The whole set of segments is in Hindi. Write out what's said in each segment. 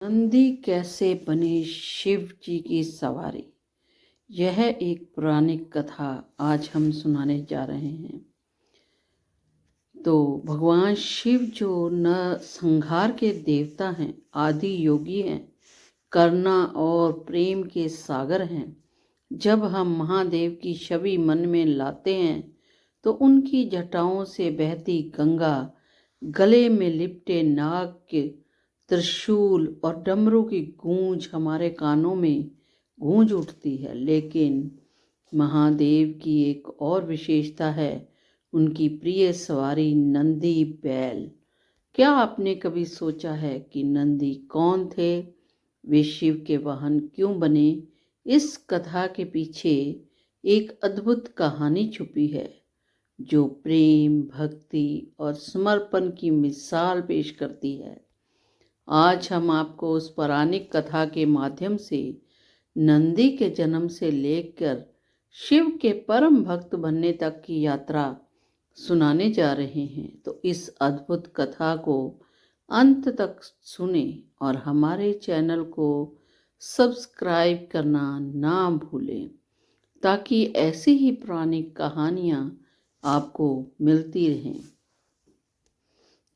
नंदी कैसे बने शिव जी की सवारी। यह एक पौराणिक कथा आज हम सुनाने जा रहे हैं। तो भगवान शिव जो न संहार के देवता हैं, आदि योगी हैं, करुणा और प्रेम के सागर हैं। जब हम महादेव की छवि मन में लाते हैं तो उनकी जटाओं से बहती गंगा, गले में लिपटे नाग के त्रिशूल और डमरू की गूंज हमारे कानों में गूंज उठती है। लेकिन महादेव की एक और विशेषता है, उनकी प्रिय सवारी नंदी बैल। क्या आपने कभी सोचा है कि नंदी कौन थे, वे शिव के वाहन क्यों बने? इस कथा के पीछे एक अद्भुत कहानी छुपी है जो प्रेम, भक्ति और समर्पण की मिसाल पेश करती है। आज हम आपको उस पौराणिक कथा के माध्यम से नंदी के जन्म से लेकर शिव के परम भक्त बनने तक की यात्रा सुनाने जा रहे हैं। तो इस अद्भुत कथा को अंत तक सुने और हमारे चैनल को सब्सक्राइब करना ना भूलें, ताकि ऐसी ही पुरानी कहानियाँ आपको मिलती रहें।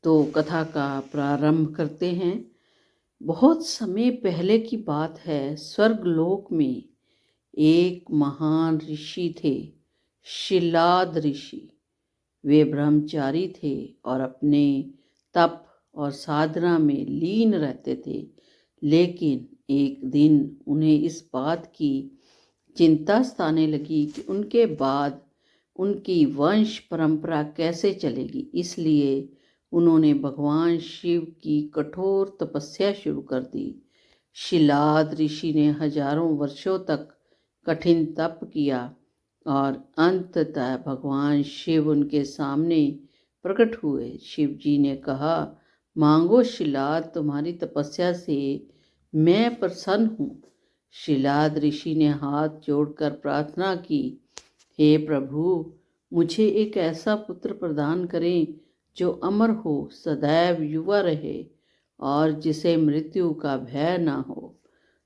तो कथा का प्रारंभ करते हैं। बहुत समय पहले की बात है। स्वर्गलोक में एक महान ऋषि थे, शिलाद ऋषि। वे ब्रह्मचारी थे और अपने तप और साधना में लीन रहते थे। लेकिन एक दिन उन्हें इस बात की चिंता सताने लगी कि उनके बाद उनकी वंश परंपरा कैसे चलेगी। इसलिए उन्होंने भगवान शिव की कठोर तपस्या शुरू कर दी। शिलाद ऋषि ने हजारों वर्षों तक कठिन तप किया और अंततः भगवान शिव उनके सामने प्रकट हुए। शिव जी ने कहा, मांगो शिलाद, तुम्हारी तपस्या से मैं प्रसन्न हूँ। शिलाद ऋषि ने हाथ जोड़कर प्रार्थना की, हे प्रभु, मुझे एक ऐसा पुत्र प्रदान करें जो अमर हो, सदैव युवा रहे और जिसे मृत्यु का भय ना हो।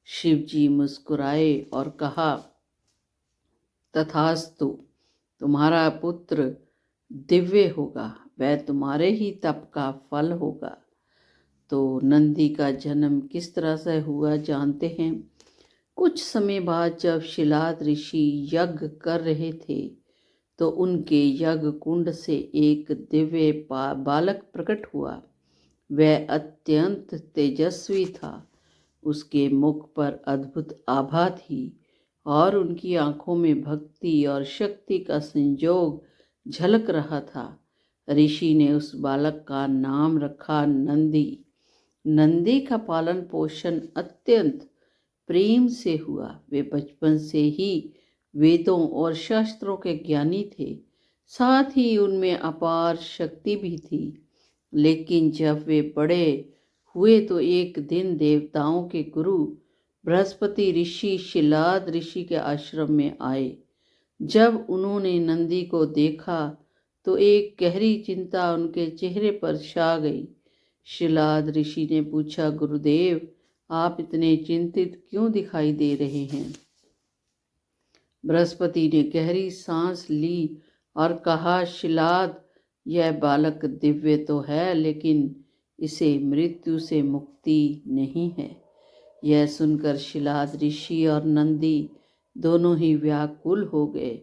शिव जी मुस्कुराए और कहा, तथास्तु, तुम्हारा पुत्र दिव्य होगा, वह तुम्हारे ही तप का फल होगा। तो नंदी का जन्म किस तरह से हुआ जानते हैं। कुछ समय बाद जब शिलाद ऋषि यज्ञ कर रहे थे तो उनके यज्ञ कुंड से एक दिव्य बालक प्रकट हुआ। वह अत्यंत तेजस्वी था। उसके मुख पर अद्भुत आभा थी और उनकी आंखों में भक्ति और शक्ति का संजोग झलक रहा था। ऋषि ने उस बालक का नाम रखा नंदी। नंदी का पालन पोषण अत्यंत प्रेम से हुआ। वे बचपन से ही वेदों और शास्त्रों के ज्ञानी थे, साथ ही उनमें अपार शक्ति भी थी। लेकिन जब वे बड़े हुए तो एक दिन देवताओं के गुरु बृहस्पति ऋषि शिलाद ऋषि के आश्रम में आए। जब उन्होंने नंदी को देखा तो एक गहरी चिंता उनके चेहरे पर छा गई। शिलाद ऋषि ने पूछा, गुरुदेव, आप इतने चिंतित क्यों दिखाई दे रहे हैं? बृहस्पति ने गहरी सांस ली और कहा, शिलाद, यह बालक दिव्य तो है, लेकिन इसे मृत्यु से मुक्ति नहीं है। यह सुनकर शिलाद ऋषि और नंदी दोनों ही व्याकुल हो गए।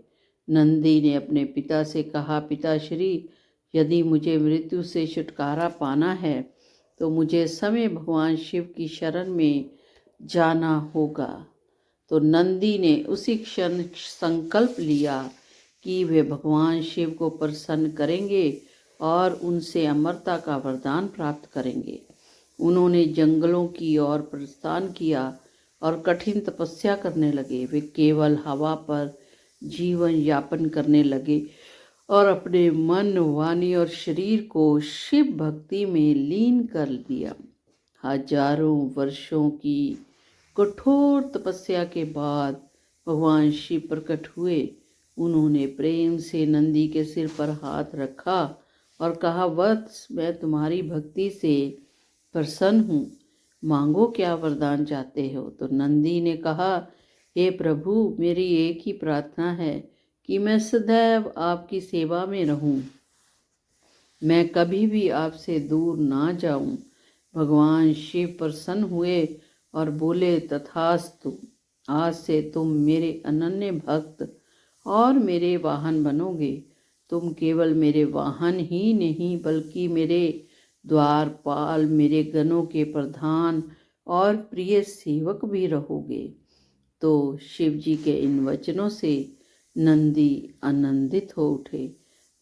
नंदी ने अपने पिता से कहा, पिताश्री, यदि मुझे मृत्यु से छुटकारा पाना है तो मुझे समय भगवान शिव की शरण में जाना होगा। तो नंदी ने उसी क्षण संकल्प लिया कि वे भगवान शिव को प्रसन्न करेंगे और उनसे अमरता का वरदान प्राप्त करेंगे। उन्होंने जंगलों की ओर प्रस्थान किया और कठिन तपस्या करने लगे। वे केवल हवा पर जीवन यापन करने लगे और अपने मन, वाणी और शरीर को शिव भक्ति में लीन कर दिया। हजारों वर्षों की कठोर तपस्या के बाद भगवान शिव प्रकट हुए। उन्होंने प्रेम से नंदी के सिर पर हाथ रखा और कहा, वत्स, मैं तुम्हारी भक्ति से प्रसन्न हूँ। मांगो, क्या वरदान चाहते हो। तो नंदी ने कहा, हे प्रभु, मेरी एक ही प्रार्थना है कि मैं सदैव आपकी सेवा में रहूं, मैं कभी भी आपसे दूर ना जाऊं। भगवान शिव प्रसन्न हुए और बोले, तथास्तु, आज से तुम मेरे अनन्य भक्त और मेरे वाहन बनोगे। तुम केवल मेरे वाहन ही नहीं बल्कि मेरे द्वारपाल, मेरे गणों के प्रधान और प्रिय सेवक भी रहोगे। तो शिव जी के इन वचनों से नंदी आनंदित हो उठे।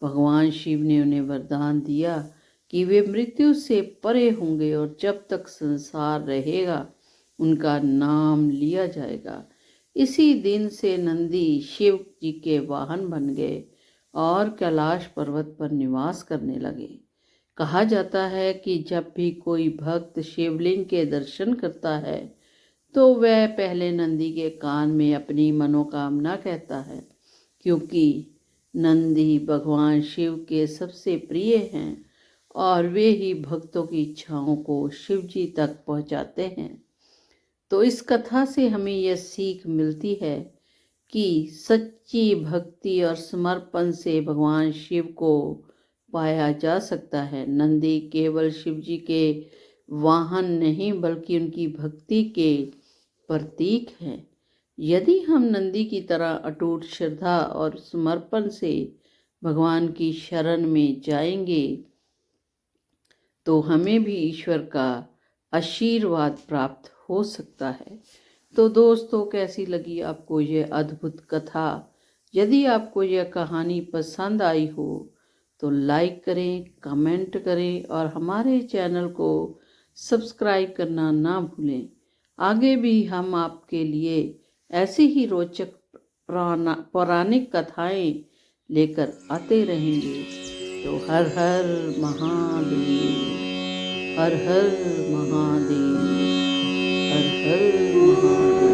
भगवान शिव ने उन्हें वरदान दिया कि वे मृत्यु से परे होंगे और जब तक संसार रहेगा उनका नाम लिया जाएगा। इसी दिन से नंदी शिव जी के वाहन बन गए और कैलाश पर्वत पर निवास करने लगे। कहा जाता है कि जब भी कोई भक्त शिवलिंग के दर्शन करता है तो वह पहले नंदी के कान में अपनी मनोकामना कहता है, क्योंकि नंदी भगवान शिव के सबसे प्रिय हैं और वे ही भक्तों की इच्छाओं को शिव जी तक पहुंचाते हैं। तो इस कथा से हमें यह सीख मिलती है कि सच्ची भक्ति और समर्पण से भगवान शिव को पाया जा सकता है। नंदी केवल शिव जी के वाहन नहीं बल्कि उनकी भक्ति के प्रतीक है। यदि हम नंदी की तरह अटूट श्रद्धा और समर्पण से भगवान की शरण में जाएंगे तो हमें भी ईश्वर का आशीर्वाद प्राप्त हो सकता है। तो दोस्तों, कैसी लगी आपको ये अद्भुत कथा? यदि आपको यह कहानी पसंद आई हो तो लाइक करें, कमेंट करें और हमारे चैनल को सब्सक्राइब करना ना भूलें। आगे भी हम आपके लिए ऐसी ही रोचक पौराणिक कथाएं लेकर आते रहेंगे। तो हर हर महादेव, हर हर महादेव, हर हर महादेव।